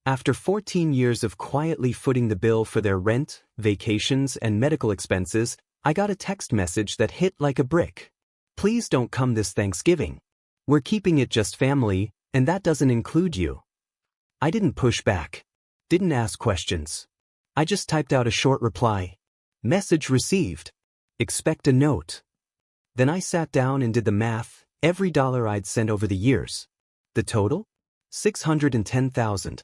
After 14 years of quietly footing the bill for their rent, vacations, and medical expenses, I got a text message that hit like a brick. Please don't come this Thanksgiving. We're keeping it just family, and that doesn't include you. I didn't push back. Didn't ask questions. I just typed out a short reply. Message received. Expect a note. Then I sat down and did the math, every dollar I'd sent over the years. The total? $610,000.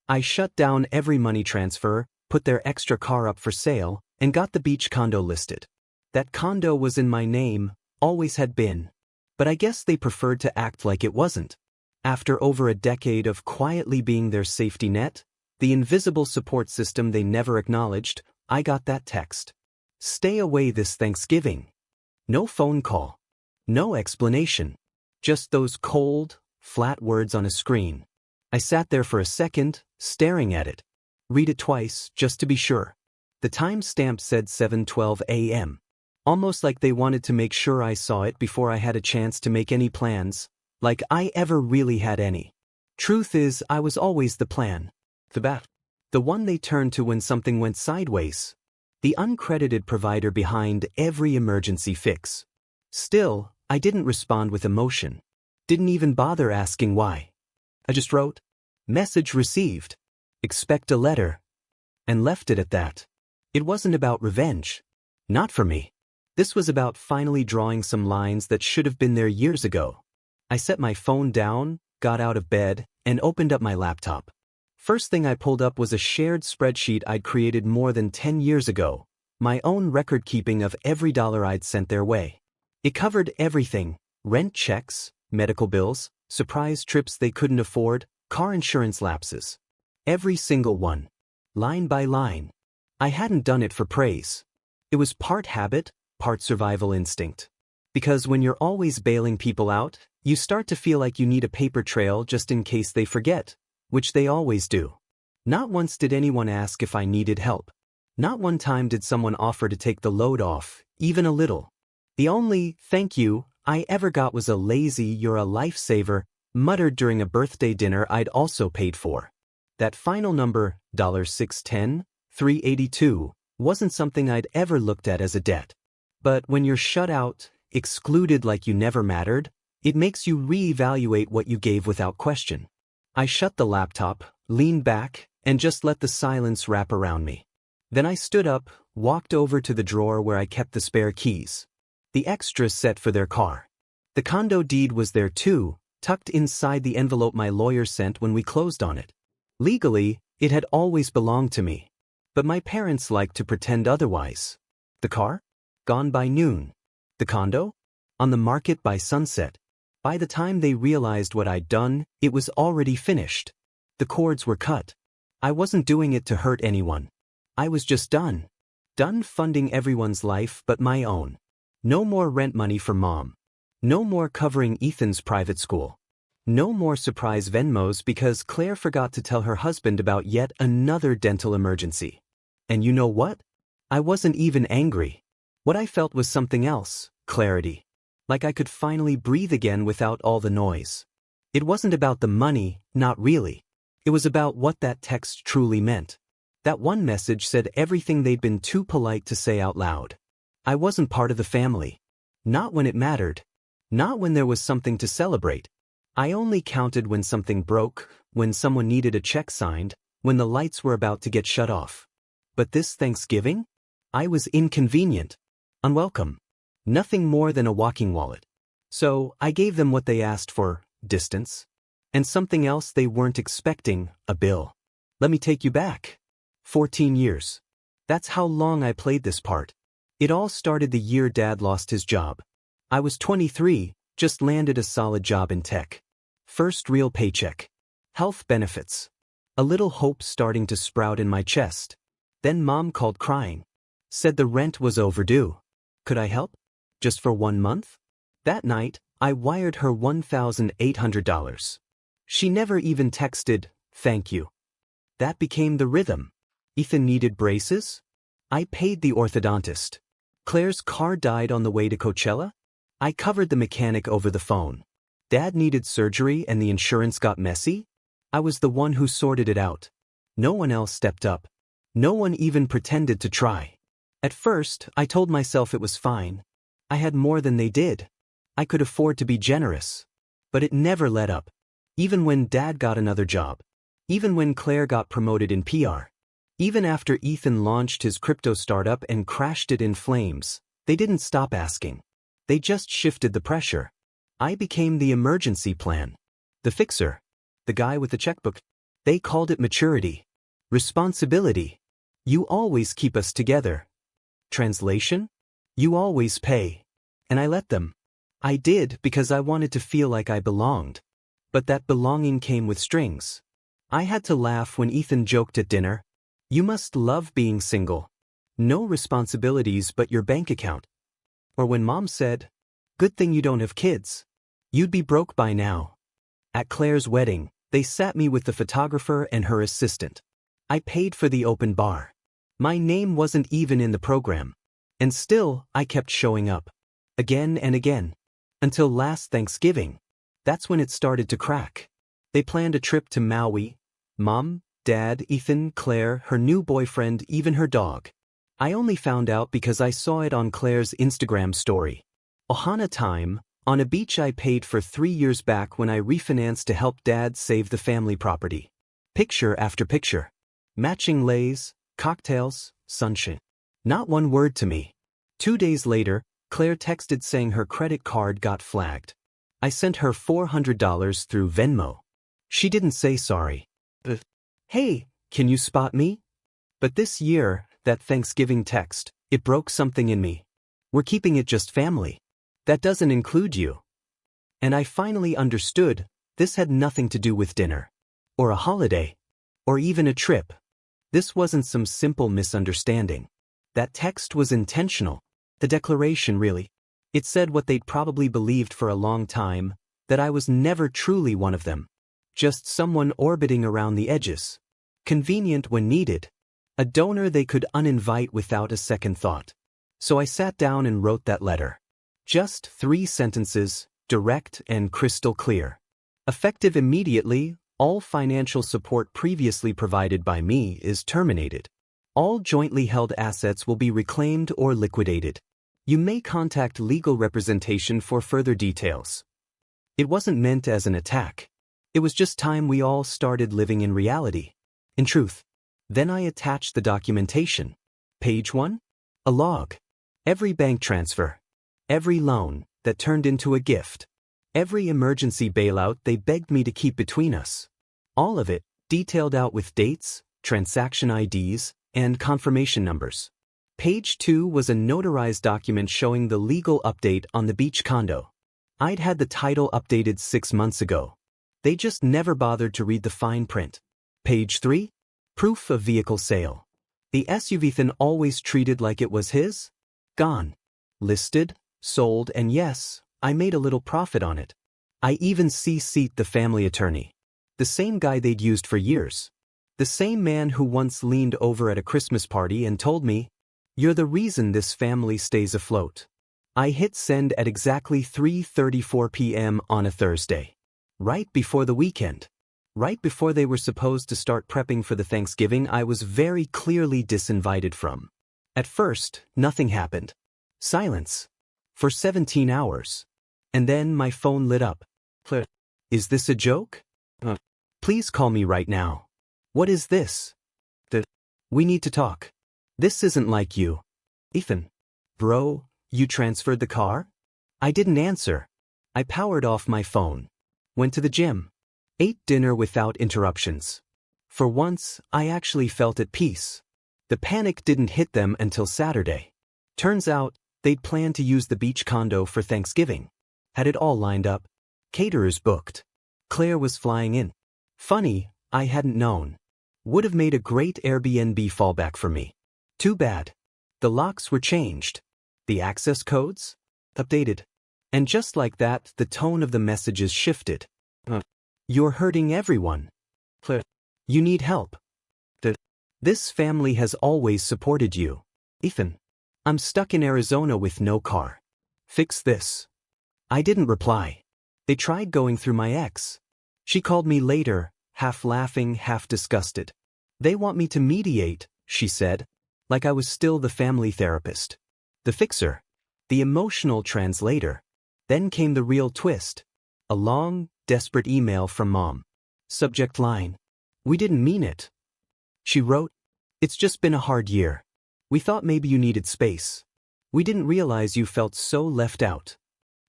I shut down every money transfer, put their extra car up for sale, and got the beach condo listed. That condo was in my name, always had been. But I guess they preferred to act like it wasn't. After over a decade of quietly being their safety net, the invisible support system they never acknowledged, I got that text. Stay away this Thanksgiving. No phone call. No explanation. Just those cold, flat words on a screen. I sat there for a second, staring at it. Read it twice, just to be sure. The timestamp said 7:12 a.m. Almost like they wanted to make sure I saw it before I had a chance to make any plans, like I ever really had any. Truth is, I was always the plan. The one they turned to when something went sideways. The uncredited provider behind every emergency fix. Still, I didn't respond with emotion. Didn't even bother asking why. I just wrote, message received. Expect a letter. And left it at that. It wasn't about revenge. Not for me. This was about finally drawing some lines that should have been there years ago. I set my phone down, got out of bed, and opened up my laptop. First thing I pulled up was a shared spreadsheet I'd created more than 10 years ago, my own record-keeping of every dollar I'd sent their way. It covered everything: rent checks, medical bills, surprise trips they couldn't afford, car insurance lapses. Every single one. Line by line. I hadn't done it for praise. It was part habit, part survival instinct. Because when you're always bailing people out, you start to feel like you need a paper trail just in case they forget, which they always do. Not once did anyone ask if I needed help. Not one time did someone offer to take the load off, even a little. The only "thank you" I ever got was a lazy "you're a lifesaver" muttered during a birthday dinner I'd also paid for. That final number, $610, $382, wasn't something I'd ever looked at as a debt. But when you're shut out, excluded like you never mattered, it makes you reevaluate what you gave without question. I shut the laptop, leaned back, and just let the silence wrap around me. Then I stood up, walked over to the drawer where I kept the spare keys. The extra set for their car. The condo deed was there too, tucked inside the envelope my lawyer sent when we closed on it. Legally, it had always belonged to me. But my parents liked to pretend otherwise. The car? Gone by noon. The condo? On the market by sunset. By the time they realized what I'd done, it was already finished. The cords were cut. I wasn't doing it to hurt anyone. I was just done. Done funding everyone's life but my own. No more rent money for Mom. No more covering Ethan's private school. No more surprise Venmos because Claire forgot to tell her husband about yet another dental emergency. And you know what? I wasn't even angry. What I felt was something else, clarity. Like I could finally breathe again without all the noise. It wasn't about the money, not really. It was about what that text truly meant. That one message said everything they'd been too polite to say out loud. I wasn't part of the family. Not when it mattered. Not when there was something to celebrate. I only counted when something broke, when someone needed a check signed, when the lights were about to get shut off. But this Thanksgiving? I was inconvenient. Unwelcome. Nothing more than a walking wallet. So I gave them what they asked for, distance. And something else they weren't expecting, a bill. Let me take you back. 14 years. That's how long I played this part. It all started the year Dad lost his job. I was 23, just landed a solid job in tech. First real paycheck. Health benefits. A little hope starting to sprout in my chest. Then Mom called crying. Said the rent was overdue. Could I help? Just for 1 month? That night, I wired her $1,800. She never even texted, "Thank you." That became the rhythm. Ethan needed braces? I paid the orthodontist. Claire's car died on the way to Coachella? I covered the mechanic over the phone. Dad needed surgery and the insurance got messy? I was the one who sorted it out. No one else stepped up. No one even pretended to try. At first, I told myself it was fine. I had more than they did. I could afford to be generous. But it never let up. Even when Dad got another job. Even when Claire got promoted in PR. Even after Ethan launched his crypto startup and crashed it in flames, they didn't stop asking. They just shifted the pressure. I became the emergency plan. The fixer. The guy with the checkbook. They called it maturity. Responsibility. You always keep us together. Translation? You always pay. And I let them. I did because I wanted to feel like I belonged. But that belonging came with strings. I had to laugh when Ethan joked at dinner. You must love being single. No responsibilities but your bank account. Or when Mom said, good thing you don't have kids. You'd be broke by now. At Claire's wedding, they sat me with the photographer and her assistant. I paid for the open bar. My name wasn't even in the program. And still, I kept showing up. Again and again. Until last Thanksgiving. That's when it started to crack. They planned a trip to Maui. Mom, Dad, Ethan, Claire, her new boyfriend, even her dog. I only found out because I saw it on Claire's Instagram story. Ohana time, on a beach I paid for 3 years back when I refinanced to help Dad save the family property. Picture after picture. Matching leis, cocktails, sunshine. Not one word to me. 2 days later, Claire texted saying her credit card got flagged. I sent her $400 through Venmo. She didn't say sorry. Hey, can you spot me? But this year, that Thanksgiving text, it broke something in me. We're keeping it just family. That doesn't include you. And I finally understood, this had nothing to do with dinner. Or a holiday. Or even a trip. This wasn't some simple misunderstanding. That text was intentional. The declaration really. It said what they'd probably believed for a long time, that I was never truly one of them. Just someone orbiting around the edges. Convenient when needed. A donor they could uninvite without a second thought. So I sat down and wrote that letter. Just 3 sentences, direct and crystal clear. Effective immediately, all financial support previously provided by me is terminated. All jointly held assets will be reclaimed or liquidated. You may contact legal representation for further details. It wasn't meant as an attack. It was just time we all started living in reality. In truth. Then I attached the documentation. Page 1? A log. Every bank transfer. Every loan that turned into a gift. Every emergency bailout they begged me to keep between us. All of it, detailed out with dates, transaction IDs, and confirmation numbers. Page 2 was a notarized document showing the legal update on the beach condo. I'd had the title updated 6 months ago. They just never bothered to read the fine print. Page 3? Proof of vehicle sale. The SUV Ethan always treated like it was his? Gone. Listed, sold, and yes, I made a little profit on it. I even CC'd the family attorney. The same guy they'd used for years. The same man who once leaned over at a Christmas party and told me, "You're the reason this family stays afloat." I hit send at exactly 3:34 p.m. on a Thursday. Right before the weekend. Right before they were supposed to start prepping for the Thanksgiving I was very clearly disinvited from. At first, nothing happened. Silence. For 17 hours. And then my phone lit up. Is this a joke? Please call me right now. What is this? We need to talk. This isn't like you. Ethan. Bro, you transferred the car? I didn't answer. I powered off my phone. Went to the gym. Ate dinner without interruptions. For once, I actually felt at peace. The panic didn't hit them until Saturday. Turns out, they'd planned to use the beach condo for Thanksgiving. Had it all lined up. Caterers booked. Claire was flying in. Funny, I hadn't known. Would have made a great Airbnb fallback for me. Too bad. The locks were changed. The access codes? Updated. And just like that, the tone of the messages shifted. You're hurting everyone. Claire. You need help. This family has always supported you. Ethan. I'm stuck in Arizona with no car. Fix this. I didn't reply. They tried going through my ex. She called me later, half laughing, half disgusted. They want me to mediate, she said, like I was still the family therapist, the fixer, the emotional translator. Then came the real twist. A long, desperate email from Mom. Subject line: "We didn't mean it." She wrote, "It's just been a hard year. We thought maybe you needed space. We didn't realize you felt so left out."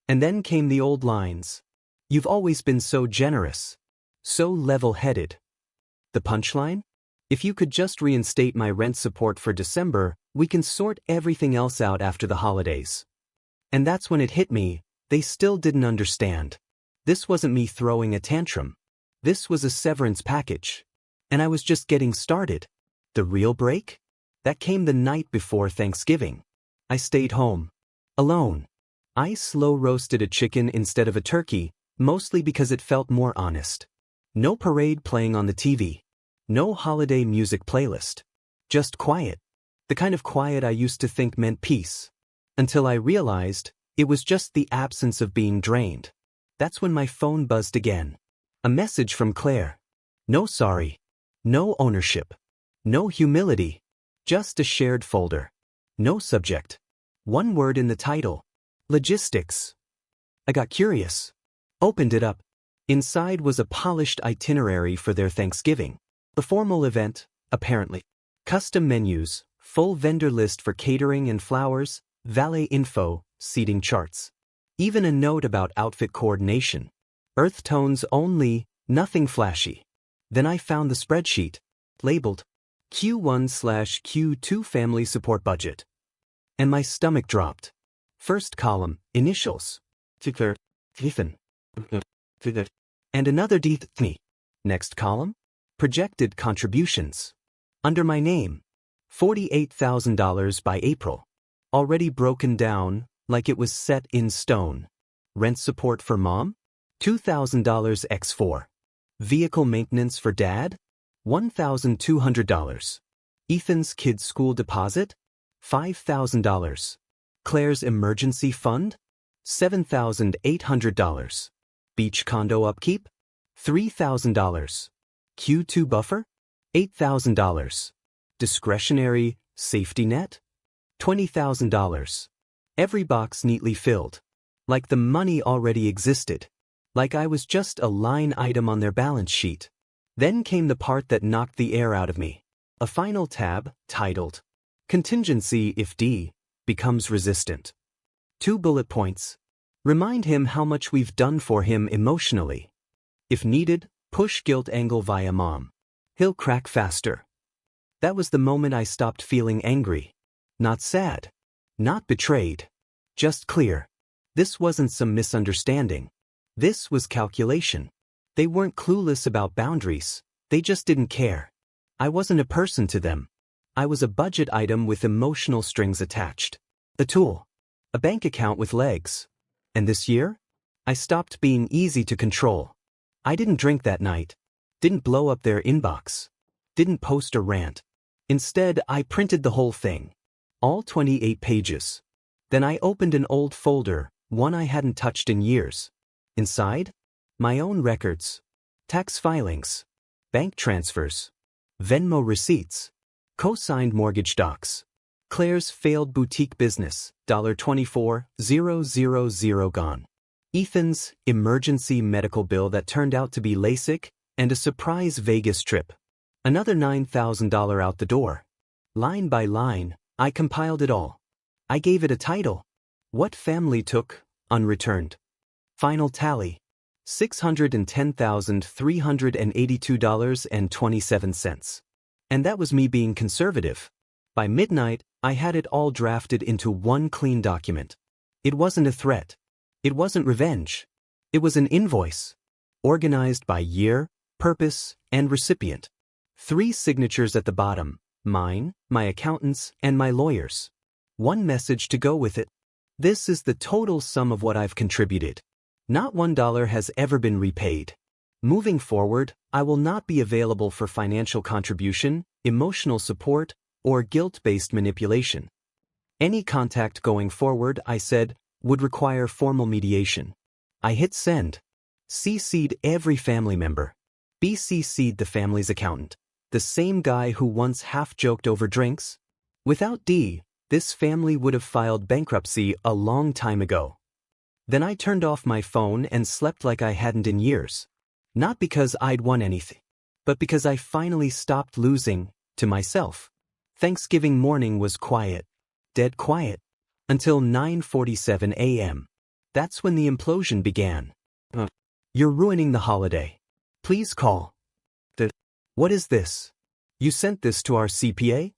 And then came the old lines. "You've always been so generous. So level-headed." The punchline? "If you could just reinstate my rent support for December, we can sort everything else out after the holidays." And that's when it hit me, they still didn't understand. This wasn't me throwing a tantrum. This was a severance package. And I was just getting started. The real break? That came the night before Thanksgiving. I stayed home. Alone. I slow-roasted a chicken instead of a turkey, mostly because it felt more honest. No parade playing on the TV. No holiday music playlist. Just quiet. The kind of quiet I used to think meant peace. Until I realized it was just the absence of being drained. That's when my phone buzzed again. A message from Claire. No sorry. No ownership. No humility. Just a shared folder. No subject. One word in the title. Logistics. I got curious. Opened it up. Inside was a polished itinerary for their Thanksgiving. A formal event, apparently. Custom menus, full vendor list for catering and flowers, valet info, seating charts. Even a note about outfit coordination. Earth tones only, nothing flashy. Then I found the spreadsheet, labeled Q1/Q2 family support budget. And my stomach dropped. First column, initials. Ethan. And another D. Next column, projected contributions. Under my name, $48,000 by April. Already broken down, like it was set in stone. Rent support for Mom? $2,000 x4. Vehicle maintenance for Dad? $1,200. Ethan's kids' school deposit? $5,000. Claire's emergency fund? $7,800. Beach condo upkeep? $3,000. Q2 buffer? $8,000. Discretionary safety net? $20,000. Every box neatly filled. Like the money already existed. Like I was just a line item on their balance sheet. Then came the part that knocked the air out of me. A final tab, titled, Contingency if D becomes resistant. 2 bullet points. Remind him how much we've done for him emotionally. If needed, push guilt angle via Mom. He'll crack faster. That was the moment I stopped feeling angry. Not sad. Not betrayed. Just clear. This wasn't some misunderstanding. This was calculation. They weren't clueless about boundaries. They just didn't care. I wasn't a person to them. I was a budget item with emotional strings attached. A tool. A bank account with legs. And this year? I stopped being easy to control. I didn't drink that night. Didn't blow up their inbox. Didn't post a rant. Instead, I printed the whole thing. All 28 pages. Then I opened an old folder, one I hadn't touched in years. Inside? My own records. Tax filings. Bank transfers. Venmo receipts. Co-signed mortgage docs. Claire's failed boutique business, $24,000 gone. Ethan's emergency medical bill that turned out to be LASIK, and a surprise Vegas trip. Another $9,000 out the door. Line by line, I compiled it all. I gave it a title. What family took, unreturned. Final tally. $610,382.27. And that was me being conservative. By midnight, I had it all drafted into one clean document. It wasn't a threat. It wasn't revenge. It was an invoice. Organized by year, purpose, and recipient. 3 signatures at the bottom, mine, my accountant's, and my lawyer's. One message to go with it. This is the total sum of what I've contributed. Not $1 has ever been repaid. Moving forward, I will not be available for financial contribution, emotional support, or guilt-based manipulation. Any contact going forward, I said, would require formal mediation. I hit send. CC'd every family member. BCC'd the family's accountant, the same guy who once half-joked over drinks. Without D, this family would have filed bankruptcy a long time ago. Then I turned off my phone and slept like I hadn't in years. Not because I'd won anything, but because I finally stopped losing to myself. Thanksgiving morning was quiet, dead quiet, until 9:47 a.m. That's when the implosion began. You're ruining the holiday. Please call. What is this? You sent this to our CPA?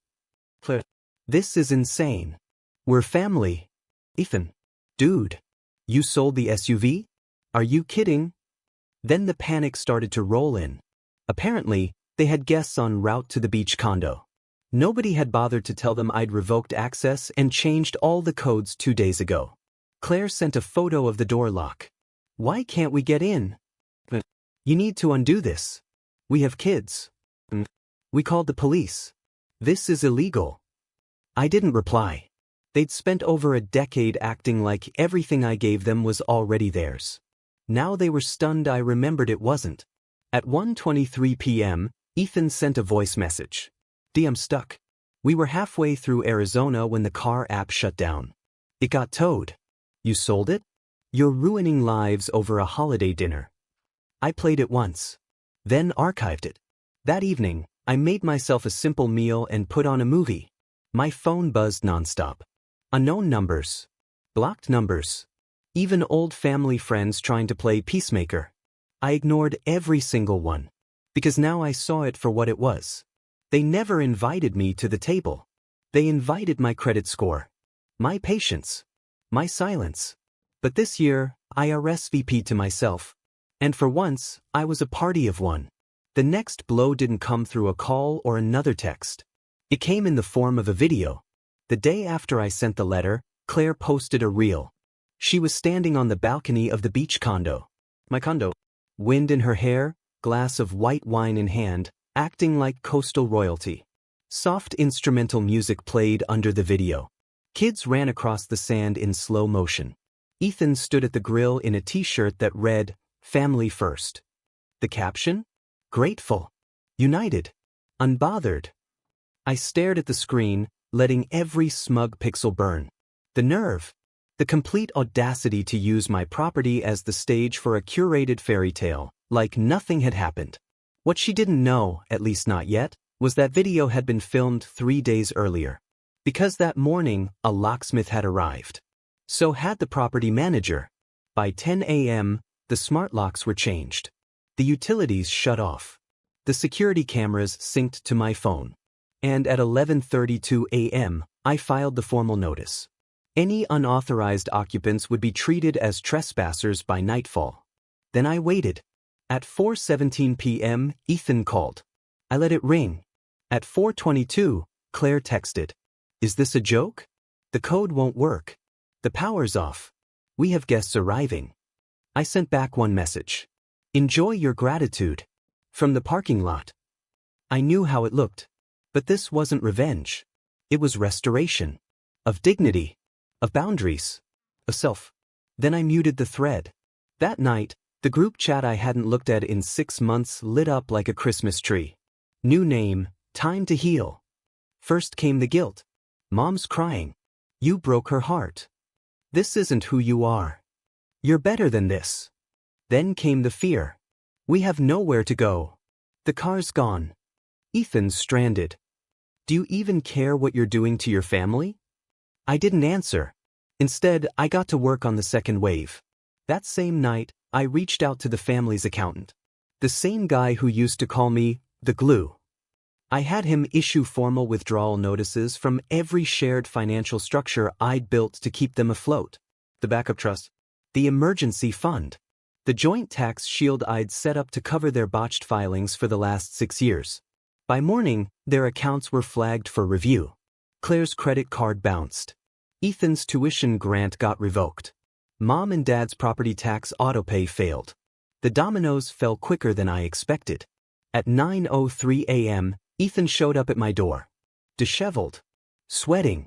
This is insane. We're family. Ethan. Dude. You sold the SUV? Are you kidding? Then the panic started to roll in. Apparently, they had guests en route to the beach condo. Nobody had bothered to tell them I'd revoked access and changed all the codes 2 days ago. Claire sent a photo of the door lock. Why can't we get in? You need to undo this. We have kids. We called the police. This is illegal. I didn't reply. They'd spent over a decade acting like everything I gave them was already theirs. Now they were stunned I remembered it wasn't. At 1:23 p.m., Ethan sent a voice message. I'm stuck. We were halfway through Arizona when the car app shut down. It got towed. You sold it? You're ruining lives over a holiday dinner. I played it once. Then archived it. That evening, I made myself a simple meal and put on a movie. My phone buzzed nonstop. Unknown numbers. Blocked numbers. Even old family friends trying to play peacemaker. I ignored every single one. Because now I saw it for what it was. They never invited me to the table. They invited my credit score. My patience. My silence. But this year, I RSVP'd to myself. And for once, I was a party of one. The next blow didn't come through a call or another text. It came in the form of a video. The day after I sent the letter, Claire posted a reel. She was standing on the balcony of the beach condo. My condo. Wind in her hair, glass of white wine in hand, acting like coastal royalty. Soft instrumental music played under the video. Kids ran across the sand in slow motion. Ethan stood at the grill in a t-shirt that read, "Family First." The caption? Grateful. United. Unbothered. I stared at the screen, letting every smug pixel burn. The nerve. The complete audacity to use my property as the stage for a curated fairy tale, like nothing had happened. What she didn't know, at least not yet, was that video had been filmed 3 days earlier. Because that morning, a locksmith had arrived. So had the property manager. By 10 a.m., the smart locks were changed. The utilities shut off. The security cameras synced to my phone. And at 11:32 a.m., I filed the formal notice. Any unauthorized occupants would be treated as trespassers by nightfall. Then I waited. At 4:17 p.m., Ethan called. I let it ring. At 4:22, Claire texted. Is this a joke? The code won't work. The power's off. We have guests arriving. I sent back one message. Enjoy your gratitude. From the parking lot. I knew how it looked. But this wasn't revenge. It was restoration. Of dignity. Of boundaries. Of self. Then I muted the thread. That night, the group chat I hadn't looked at in 6 months lit up like a Christmas tree. New name, time to heal. First came the guilt. Mom's crying. You broke her heart. This isn't who you are. You're better than this. Then came the fear. We have nowhere to go. The car's gone. Ethan's stranded. Do you even care what you're doing to your family? I didn't answer. Instead, I got to work on the second wave. That same night, I reached out to the family's accountant. The same guy who used to call me the glue. I had him issue formal withdrawal notices from every shared financial structure I'd built to keep them afloat. The backup trust. The emergency fund. The joint tax shield I'd set up to cover their botched filings for the last 6 years. By morning, their accounts were flagged for review. Claire's credit card bounced. Ethan's tuition grant got revoked. Mom and Dad's property tax autopay failed. The dominoes fell quicker than I expected. At 9:03 a.m., Ethan showed up at my door. Disheveled. Sweating.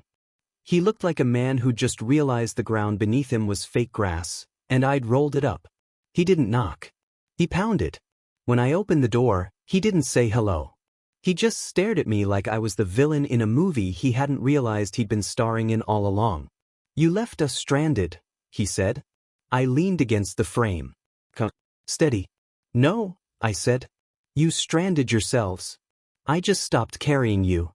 He looked like a man who just realized the ground beneath him was fake grass, and I'd rolled it up. He didn't knock. He pounded. When I opened the door, he didn't say hello. He just stared at me like I was the villain in a movie he hadn't realized he'd been starring in all along. "You left us stranded," he said. I leaned against the frame. Steady. "No," I said. "You stranded yourselves. I just stopped carrying you.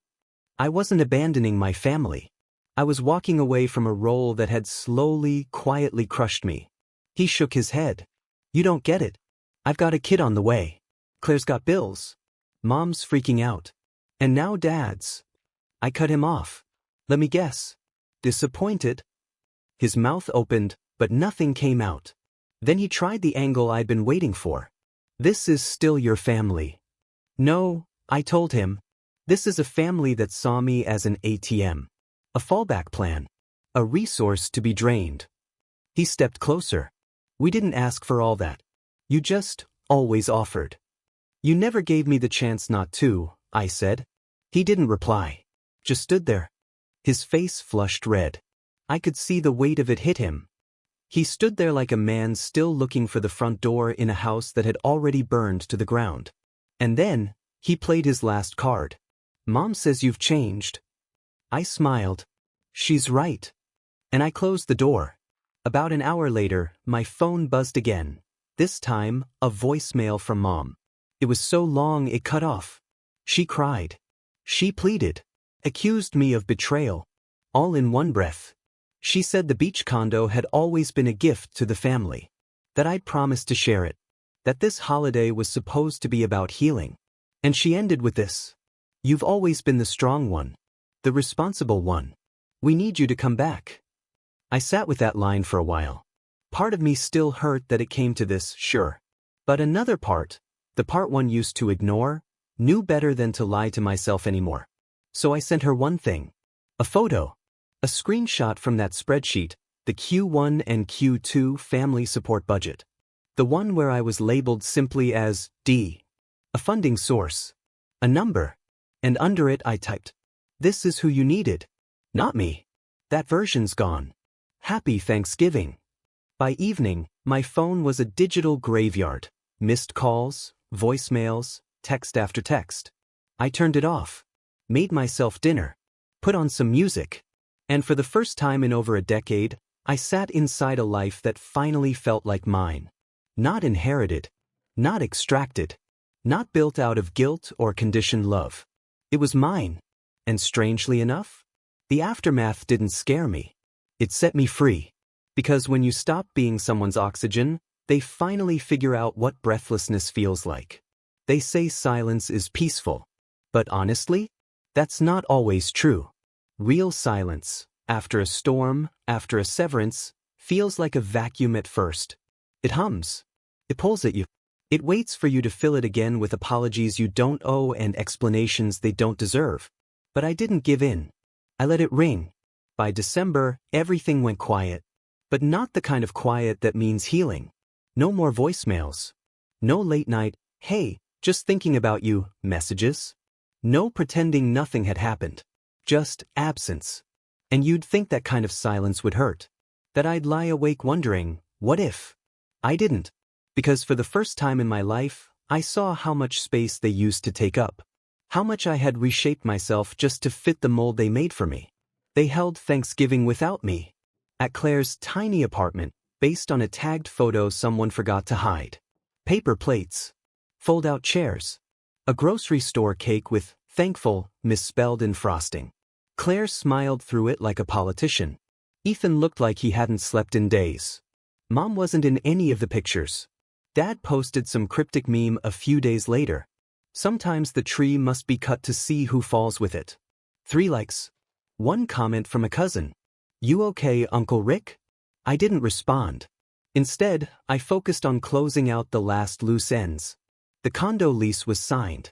I wasn't abandoning my family. I was walking away from a role that had slowly, quietly crushed me." He shook his head. "You don't get it. I've got a kid on the way. Claire's got bills. Mom's freaking out. And now Dad's." I cut him off. "Let me guess. Disappointed?" His mouth opened, but nothing came out. Then he tried the angle I'd been waiting for. "This is still your family." "No," I told him. "This is a family that saw me as an ATM. A fallback plan. A resource to be drained." He stepped closer. "We didn't ask for all that. You just always offered." "You never gave me the chance not to," I said. He didn't reply. Just stood there. His face flushed red. I could see the weight of it hit him. He stood there like a man still looking for the front door in a house that had already burned to the ground. And then, he played his last card. "Mom says you've changed." I smiled. "She's right." And I closed the door. About an hour later, my phone buzzed again. This time, a voicemail from Mom. It was so long it cut off. She cried. She pleaded. Accused me of betrayal. All in one breath. She said the beach condo had always been a gift to the family. That I'd promised to share it. That this holiday was supposed to be about healing. And she ended with this. "You've always been the strong one. The responsible one. We need you to come back." I sat with that line for a while. Part of me still hurt that it came to this, sure. But another part, the part one used to ignore, knew better than to lie to myself anymore. So I sent her one thing. A photo. A screenshot from that spreadsheet, the Q1 and Q2 family support budget. The one where I was labeled simply as D. A funding source. A number. And under it I typed, "This is who you needed. Not me. That version's gone. Happy Thanksgiving." By evening, my phone was a digital graveyard. Missed calls, voicemails, text after text. I turned it off. Made myself dinner. Put on some music. And for the first time in over a decade, I sat inside a life that finally felt like mine. Not inherited. Not extracted. Not built out of guilt or conditioned love. It was mine. And strangely enough, the aftermath didn't scare me. It set me free. Because when you stop being someone's oxygen, they finally figure out what breathlessness feels like. They say silence is peaceful. But honestly, that's not always true. Real silence, after a storm, after a severance, feels like a vacuum at first. It hums. It pulls at you. It waits for you to fill it again with apologies you don't owe and explanations they don't deserve. But I didn't give in. I let it ring. By December, everything went quiet. But not the kind of quiet that means healing. No more voicemails. No late night, "Hey, just thinking about you," messages. No pretending nothing had happened. Just absence. And you'd think that kind of silence would hurt. That I'd lie awake wondering, what if? I didn't. Because for the first time in my life, I saw how much space they used to take up. How much I had reshaped myself just to fit the mold they made for me. They held Thanksgiving without me. At Claire's tiny apartment, based on a tagged photo someone forgot to hide. Paper plates. Fold-out chairs. A grocery store cake with "thankful" misspelled in frosting. Claire smiled through it like a politician. Ethan looked like he hadn't slept in days. Mom wasn't in any of the pictures. Dad posted some cryptic meme a few days later. Sometimes the tree must be cut to see who falls with it. 3 likes. 1 comment from a cousin. "You okay, Uncle Rick?" I didn't respond. Instead, I focused on closing out the last loose ends. The condo lease was signed.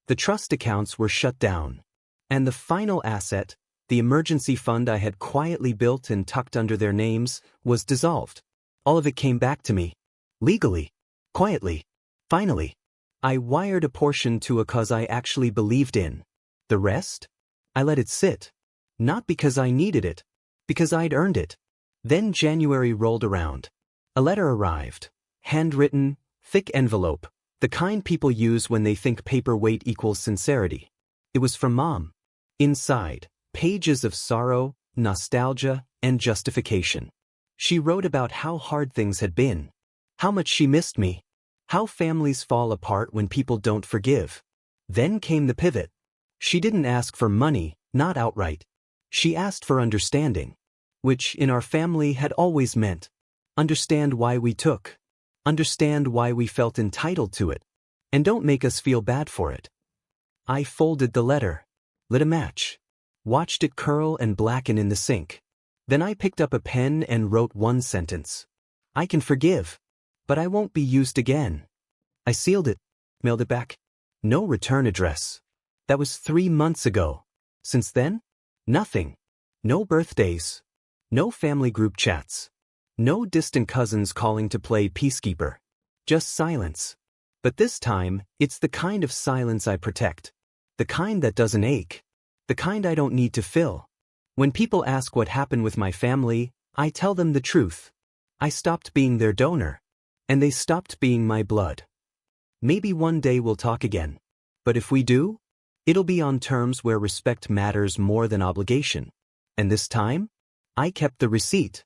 The trust accounts were shut down. And the final asset, the emergency fund I had quietly built and tucked under their names, was dissolved. All of it came back to me. Legally. Quietly. Finally. I wired a portion to a cause I actually believed in. The rest? I let it sit. Not because I needed it. Because I'd earned it. Then January rolled around. A letter arrived. Handwritten, thick envelope. The kind people use when they think paperweight equals sincerity. It was from Mom. Inside, pages of sorrow, nostalgia, and justification. She wrote about how hard things had been, how much she missed me, how families fall apart when people don't forgive. Then came the pivot. She didn't ask for money, not outright. She asked for understanding, which in our family had always meant understand why we took, understand why we felt entitled to it, and don't make us feel bad for it. I folded the letter, lit a match, watched it curl and blacken in the sink. Then I picked up a pen and wrote one sentence. I can forgive, but I won't be used again. I sealed it, mailed it back. No return address. That was 3 months ago. Since then, nothing. No birthdays. No family group chats. No distant cousins calling to play peacekeeper. Just silence. But this time, it's the kind of silence I protect. The kind that doesn't ache. The kind I don't need to fill. When people ask what happened with my family, I tell them the truth. I stopped being their donor. And they stopped being my blood. Maybe one day we'll talk again. But if we do, it'll be on terms where respect matters more than obligation. And this time, I kept the receipt.